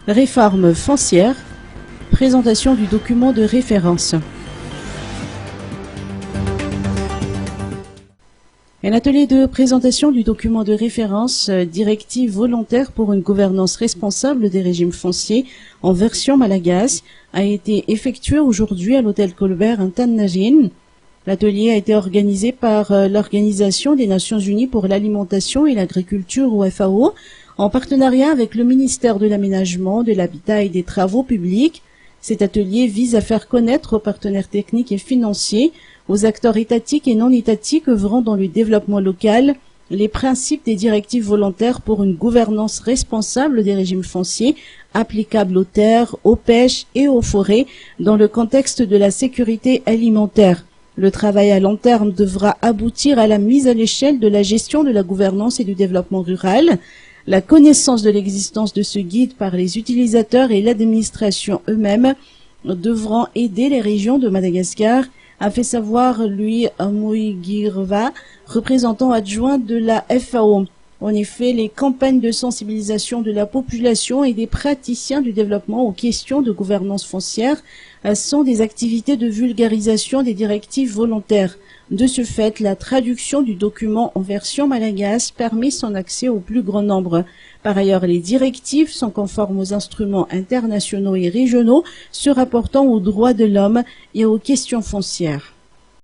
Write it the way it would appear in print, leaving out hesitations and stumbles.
Réforme foncière, présentation du document de référence. Un atelier de présentation du document de référence directive volontaire pour une gouvernance responsable des régimes fonciers en version malagasy a été effectué aujourd'hui à l'hôtel Colbert à Tan-Najin. L'atelier a été organisé par l'Organisation des Nations Unies pour l'alimentation et l'agriculture ou FAO en partenariat avec le ministère de l'Aménagement, de l'Habitat et des Travaux publics. Cet atelier vise à faire connaître aux partenaires techniques et financiers, aux acteurs étatiques et non étatiques œuvrant dans le développement local, les principes des directives volontaires pour une gouvernance responsable des régimes fonciers applicables aux terres, aux pêches et aux forêts dans le contexte de la sécurité alimentaire. Le travail à long terme devra aboutir à la mise à l'échelle de la gestion de la gouvernance et du développement rural. La connaissance de l'existence de ce guide par les utilisateurs et l'administration eux-mêmes devront aider les régions de Madagascar, a fait savoir Louis Muigirva, représentant adjoint de la FAO. En effet, les campagnes de sensibilisation de la population et des praticiens du développement aux questions de gouvernance foncière sont des activités de vulgarisation des directives volontaires. De ce fait, la traduction du document en version malagasy permet son accès au plus grand nombre. Par ailleurs, les directives sont conformes aux instruments internationaux et régionaux se rapportant aux droits de l'homme et aux questions foncières.